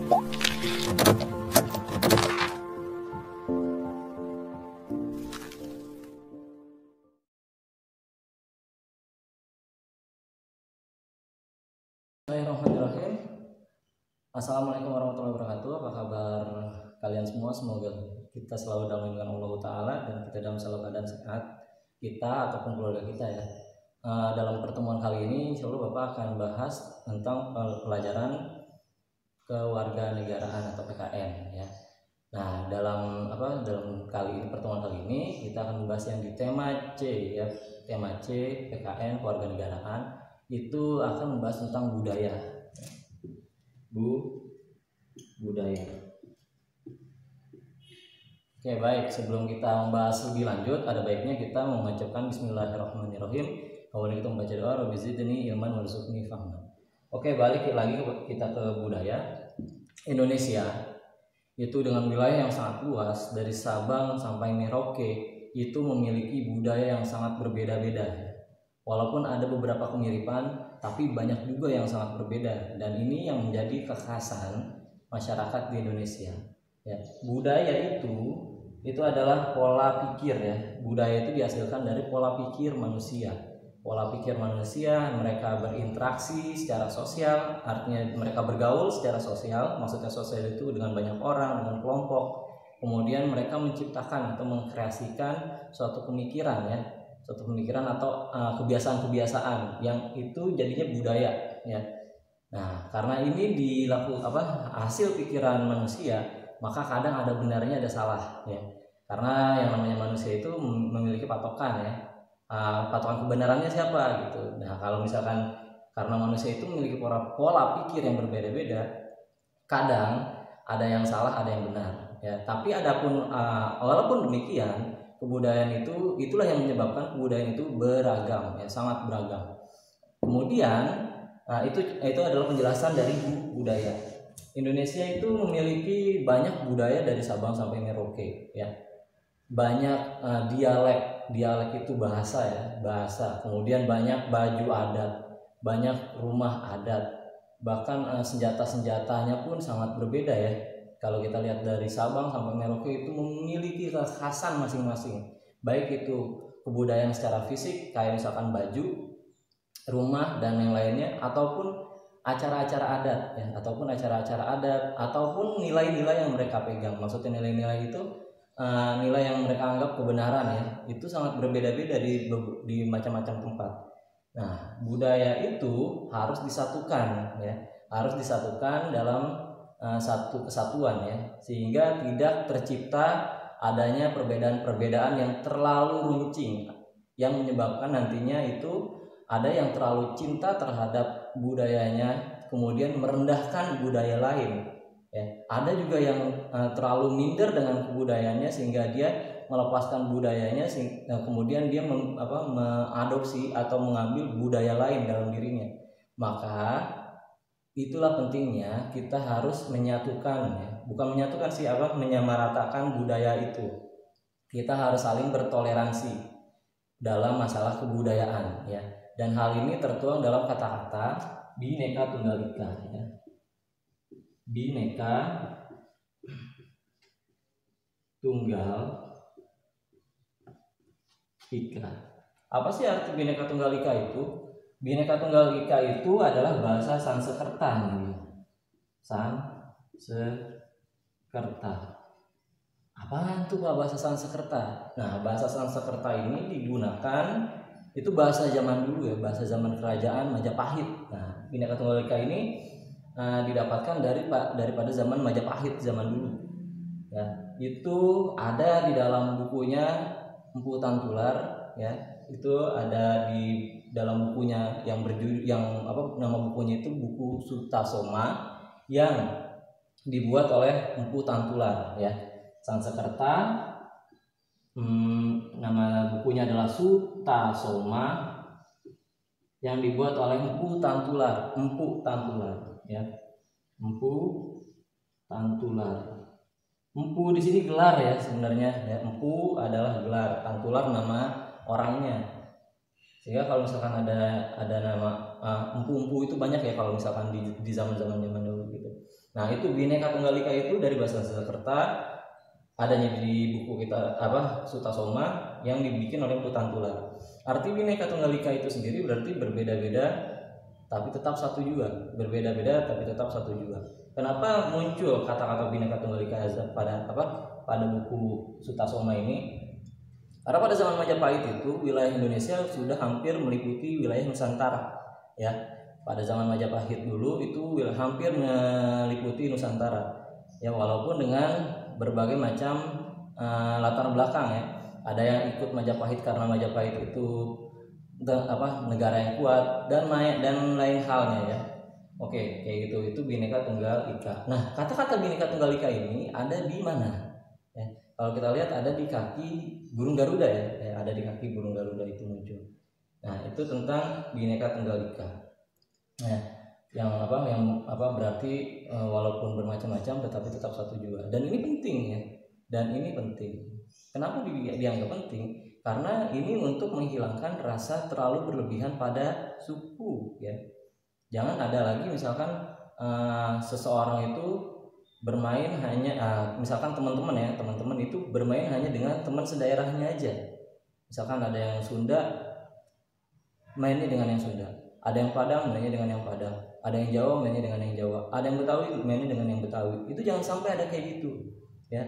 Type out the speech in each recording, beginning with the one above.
Bismillahirrahmanirrahim. Assalamualaikum warahmatullahi wabarakatuh. Apa kabar kalian semua? Semoga kita selalu dalam lindungan Allah Ta'ala dan kita dalam selalu keadaan sehat, kita ataupun keluarga kita ya. Dalam pertemuan kali ini insya Allah Bapak akan bahas tentang pelajaran kewarganegaraan atau PKN ya. Nah, dalam pertemuan kali ini kita akan membahas yang di tema C ya. Tema C PKN kewarganegaraan itu akan membahas tentang budaya. Budaya. Oke, baik. Sebelum kita membahas lebih lanjut, ada baiknya kita mengucapkan Bismillahirrahmanirrahim. Kemudian kita membaca doa, Rabbi zidni ilman warzuqni fahman. Oke, balik lagi kita ke budaya. Indonesia itu dengan wilayah yang sangat luas dari Sabang sampai Merauke itu memiliki budaya yang sangat berbeda-beda. Walaupun ada beberapa kemiripan, tapi banyak juga yang sangat berbeda, dan ini yang menjadi kekhasan masyarakat di Indonesia. Ya, budaya itu adalah pola pikir ya. Budaya itu dihasilkan dari pola pikir manusia. Pola pikir manusia, mereka berinteraksi secara sosial, artinya mereka bergaul secara sosial. Maksudnya sosial itu dengan banyak orang, dengan kelompok. Kemudian mereka menciptakan atau mengkreasikan suatu pemikiran ya. Suatu pemikiran atau kebiasaan-kebiasaan yang itu jadinya budaya ya. Nah, karena ini hasil pikiran manusia, maka kadang ada benarnya ada salah ya. Karena yang namanya manusia itu memiliki patokan ya. Patokan kebenarannya siapa gitu. Nah, kalau misalkan karena manusia itu memiliki pola pikir yang berbeda-beda, kadang ada yang salah, ada yang benar ya. Tapi walaupun demikian, kebudayaan itulah yang menyebabkan kebudayaan itu beragam ya, sangat beragam. Kemudian itu adalah penjelasan dari budaya. Indonesia itu memiliki banyak budaya dari Sabang sampai Merauke ya. Banyak dialek itu bahasa ya, bahasa. Kemudian banyak baju adat, banyak rumah adat. Bahkan senjata-senjatanya pun sangat berbeda ya. Kalau kita lihat dari Sabang sampai Merauke itu memiliki kekhasan masing-masing. Baik itu kebudayaan secara fisik kayak misalkan baju, rumah dan yang lainnya, ataupun acara-acara adat ya, ataupun nilai-nilai yang mereka pegang. Maksudnya nilai-nilai itu nilai yang mereka anggap kebenaran ya. Itu sangat berbeda-beda di macam-macam tempat. Nah, budaya itu harus disatukan ya. Harus disatukan dalam satu kesatuan ya, sehingga tidak tercipta adanya perbedaan-perbedaan yang terlalu runcing yang menyebabkan nantinya itu ada yang terlalu cinta terhadap budayanya kemudian merendahkan budaya lain ya. Ada juga yang terlalu minder dengan kebudayaannya sehingga dia melepaskan budayanya kemudian dia mengadopsi atau mengambil budaya lain dalam dirinya. Maka itulah pentingnya kita harus menyatukan ya. Bukan menyatukan menyamaratakan budaya itu. Kita harus saling bertoleransi dalam masalah kebudayaan ya. Dan hal ini tertuang dalam kata-kata Bhinneka Tunggal Ika ya. Bhinneka Tunggal Ika. Apa sih arti Bhinneka Tunggal Ika itu? Bhinneka Tunggal Ika itu adalah bahasa Sanskerta nih. Sanskerta. Apaan tuh Pak bahasa Sanskerta? Nah, bahasa Sanskerta ini digunakan itu bahasa zaman dulu ya, bahasa zaman kerajaan Majapahit. Nah, Bhinneka Tunggal Ika ini didapatkan daripada zaman Majapahit zaman dulu. Ya, itu ada di dalam bukunya Empu Tantular ya. Itu ada di dalam bukunya nama bukunya itu buku Sutasoma yang dibuat oleh Empu Tantular ya. Sanskerta, nama bukunya adalah Sutasoma yang dibuat oleh Empu Tantular ya. Empu Tantular. Empu di sini gelar ya sebenarnya ya. Empu adalah gelar, Tantular nama orangnya. Sehingga kalau misalkan ada nama empu-empu itu banyak ya kalau misalkan di zaman-zaman dulu gitu. Nah itu Bhinneka Tunggal Ika itu dari bahasa Sanskerta, adanya di buku kita Sutasoma yang dibikin oleh Empu Tantula. Arti Bhinneka Tunggal Ika itu sendiri berarti berbeda-beda tapi tetap satu juga, berbeda-beda tapi tetap satu juga. Kenapa muncul kata-kata Bhinneka Tunggal Ika pada buku Sutasoma ini? Karena pada zaman Majapahit itu wilayah Indonesia sudah hampir meliputi wilayah Nusantara, ya. Pada zaman Majapahit dulu itu hampir meliputi Nusantara, ya, walaupun dengan berbagai macam latar belakang ya. Ada yang ikut Majapahit karena Majapahit itu negara yang kuat dan lain halnya ya. Oke, kayak gitu. Itu Bhinneka Tunggal Ika. Nah, kata-kata Bhinneka Tunggal Ika ini ada di mana? Ya, kalau kita lihat ada di kaki burung Garuda ya, ada di kaki burung Garuda itu muncul. Nah, itu tentang Bhinneka Tunggal Ika. Nah, yang berarti walaupun bermacam-macam tetapi tetap satu juga. Dan ini penting ya. Dan ini penting. Kenapa dianggap penting? Karena ini untuk menghilangkan rasa terlalu berlebihan pada suku ya. Jangan ada lagi misalkan seseorang itu bermain hanya misalkan teman-teman itu bermain hanya dengan teman sedaerahnya aja. Misalkan ada yang Sunda mainnya dengan yang Sunda, ada yang Padang mainnya dengan yang Padang, ada yang Jawa mainnya dengan yang Jawa, ada yang Betawi mainnya dengan yang Betawi. Itu jangan sampai ada kayak gitu ya.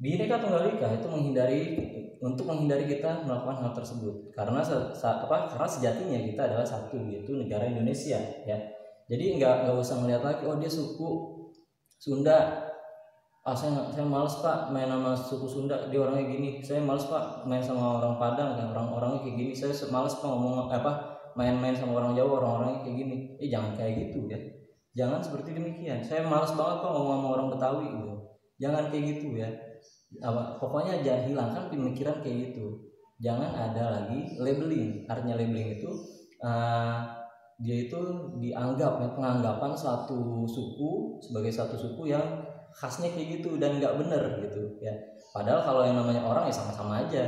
Bhinneka Tunggal Ika itu menghindari kita melakukan hal tersebut karena sejatinya kita adalah satu, yaitu negara Indonesia ya. Jadi nggak usah melihat lagi dia suku Sunda, saya males Pak main sama suku Sunda, dia orangnya gini. Saya males Pak main sama orang Padang, orang-orangnya kayak gini. Saya males Pak ngomong main-main sama orang Jawa, orang-orangnya kayak gini. Jangan kayak gitu ya. Jangan seperti demikian. Saya males banget Pak ngomong sama orang Betawi gitu. Jangan kayak gitu ya. Pokoknya jangan hilangkan pemikiran kayak gitu. Jangan ada lagi labeling. Artinya labeling itu dia itu dianggap penganggapan suatu suku sebagai satu suku yang khasnya kayak gitu dan nggak bener gitu ya. Padahal kalau yang namanya orang ya sama-sama aja.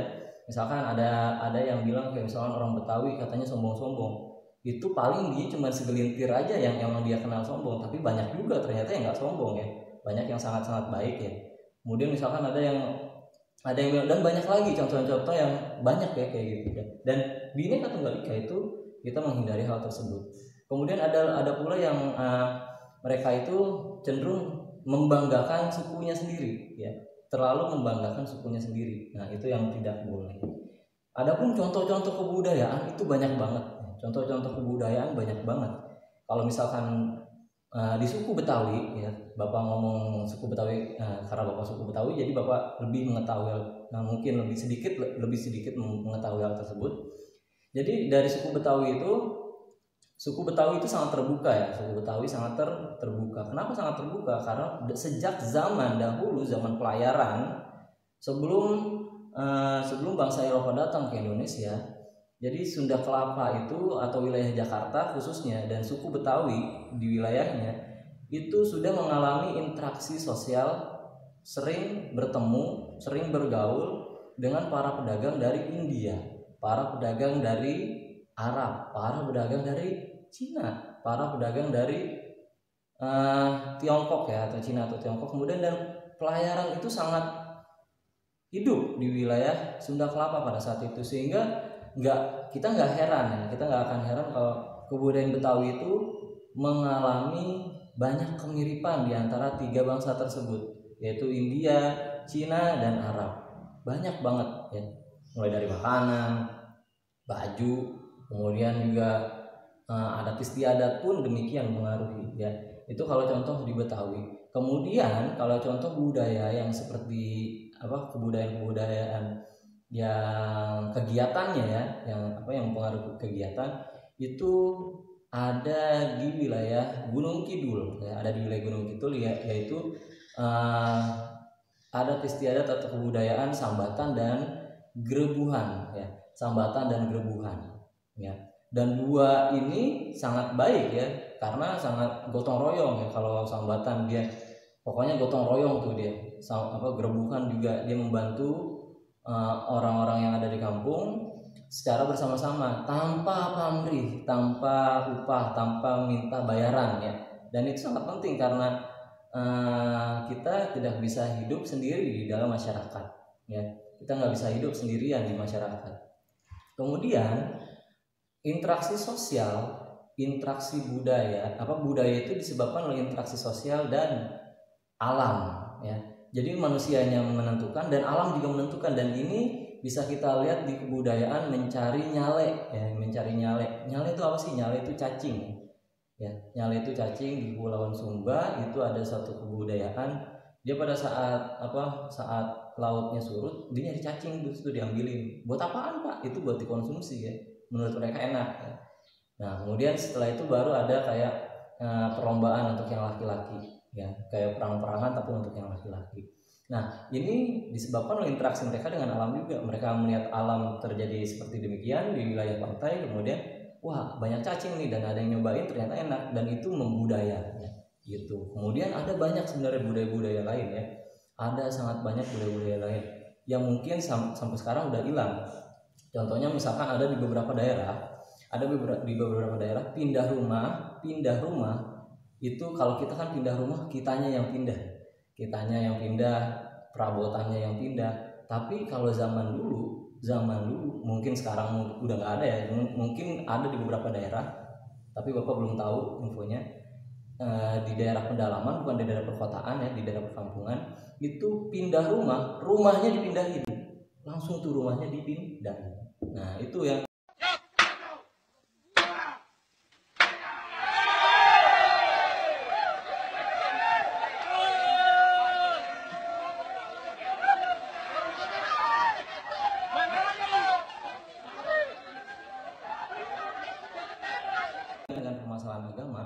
Misalkan ada yang bilang kayak misalkan orang Betawi katanya sombong-sombong. Itu paling dia cuma segelintir aja yang emang dia kenal sombong, tapi banyak juga ternyata yang nggak sombong ya. Banyak yang sangat-sangat baik ya. Kemudian misalkan ada yang dan banyak lagi contoh-contoh yang banyak ya kayak gitu ya. Dan Bhinneka Tunggal Ika itu kita menghindari hal tersebut. Kemudian ada pula yang mereka itu cenderung membanggakan sukunya sendiri ya. Terlalu membanggakan sukunya sendiri. Nah, itu yang tidak boleh. Adapun contoh-contoh kebudayaan itu banyak banget. Contoh-contoh kebudayaan banyak banget. Kalau misalkan di suku Betawi ya, Bapak ngomong suku Betawi karena Bapak suku Betawi jadi Bapak lebih mengetahui, mungkin lebih sedikit mengetahui hal tersebut. Jadi dari suku Betawi itu sangat terbuka ya. Suku Betawi sangat terbuka. Kenapa sangat terbuka? Karena sejak zaman dahulu, zaman pelayaran, sebelum bangsa Eropa datang ke Indonesia, jadi Sunda Kelapa itu atau wilayah Jakarta khususnya dan suku Betawi di wilayahnya itu sudah mengalami interaksi sosial, sering bertemu, sering bergaul dengan para pedagang dari India, para pedagang dari Arab, para pedagang dari Cina, para pedagang dari Tiongkok ya, atau Cina atau Tiongkok. Kemudian dan pelayaran itu sangat hidup di wilayah Sunda Kelapa pada saat itu, sehingga kita nggak akan heran kalau kebudayaan Betawi itu mengalami banyak kemiripan di antara tiga bangsa tersebut, yaitu India, Cina, dan Arab. Banyak banget ya, mulai dari makanan, baju, kemudian juga adat istiadat pun demikian mengaruhi ya. Itu kalau contoh di Betawi. Kemudian kalau contoh budaya yang seperti kebudayaan yang kegiatannya ya, yang mempengaruhi kegiatan itu ada di wilayah Gunung Kidul ya, yaitu adat istiadat atau kebudayaan sambatan dan grebuhan ya, ya. Dan dua ini sangat baik ya, karena sangat gotong royong ya. Kalau sambatan dia pokoknya gotong royong tuh dia. Grebuhan juga dia membantu orang-orang yang ada di kampung. secara bersama-sama tanpa pamrih, tanpa upah, tanpa minta bayaran ya. Dan itu sangat penting karena kita tidak bisa hidup sendiri di dalam masyarakat ya. Kita nggak bisa hidup sendirian di masyarakat. Kemudian interaksi sosial, interaksi budaya, budaya itu disebabkan oleh interaksi sosial dan alam ya. Jadi manusianya menentukan dan alam juga menentukan, dan ini bisa kita lihat di kebudayaan mencari nyale ya. Mencari nyale itu apa sih? Nyale itu cacing ya. Nyale itu cacing. Di Kepulauan Sumba itu ada satu kebudayaan, dia pada saat saat lautnya surut dia nyari cacing, terus itu diambilin. Buat apaan Pak? Itu buat dikonsumsi ya, menurut mereka enak ya. Nah kemudian setelah itu baru ada kayak perlombaan untuk yang laki-laki ya, kayak perang-perangan tapi untuk yang laki-laki. Nah ini disebabkan oleh interaksi mereka dengan alam juga. Mereka melihat alam terjadi seperti demikian di wilayah pantai, kemudian wah banyak cacing nih, dan ada yang nyobain ternyata enak, dan itu membudaya ya, gitu. Kemudian ada banyak sebenarnya budaya-budaya lain ya, ada sangat banyak budaya-budaya lain yang mungkin sampai sekarang udah hilang. Contohnya misalkan ada di beberapa daerah, pindah rumah itu, kalau kita kan pindah rumah kitanya yang pindah, perabotannya yang pindah. Tapi kalau zaman dulu mungkin sekarang udah nggak ada ya, mungkin ada di beberapa daerah tapi Bapak belum tahu infonya. Di daerah pedalaman, bukan di daerah perkotaan ya, di daerah perkampungan itu pindah rumahnya dipindahin, langsung tuh rumahnya dipindahin. Nah itu yang dengan permasalahan agama.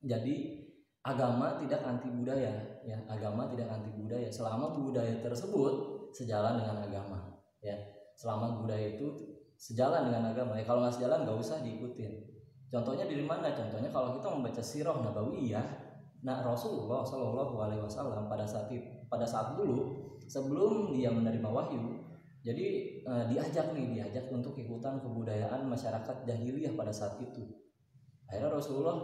Jadi agama tidak anti budaya ya, agama tidak anti budaya selama budaya tersebut sejalan dengan agama ya. Selama budaya itu sejalan dengan agama ya, kalau nggak sejalan nggak usah diikutin. Contohnya dari mana? Contohnya kalau kita membaca sirah nabawiyah, nah Rasulullah Shallallahu Alaihi Wasallam pada saat dulu sebelum dia menerima wahyu, jadi diajak untuk ikutan kebudayaan masyarakat jahiliyah pada saat itu. Akhirnya Rasulullah,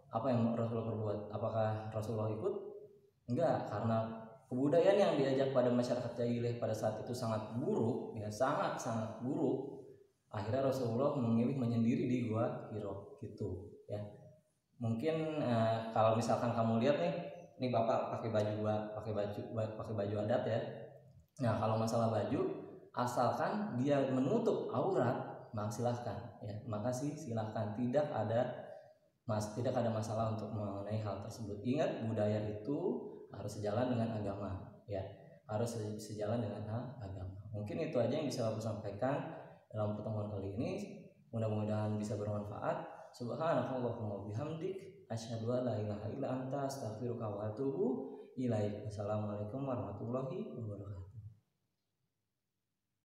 apa yang Rasulullah perbuat? Apakah Rasulullah ikut? Enggak, karena kebudayaan yang diajak pada masyarakat jahiliyah pada saat itu sangat buruk ya, sangat buruk. Akhirnya Rasulullah memilih menyendiri di Gua Hiro gitu ya. Mungkin kalau misalkan kamu lihat nih Bapak pakai baju adat ya. Nah kalau masalah baju, asalkan dia menutup aurat, maka silahkan, tidak ada masalah untuk mengenai hal tersebut. Ingat, budaya itu harus sejalan dengan agama ya, harus sejalan dengan agama. Mungkin itu aja yang bisa aku sampaikan dalam pertemuan kali ini, mudah-mudahan bisa bermanfaat. Subhanakallahumma bihamdik, asyhadu an la ilaha illa anta, astaghfiruka wa atubu ilaik. Wassalamualaikum warahmatullahi wabarakatuh.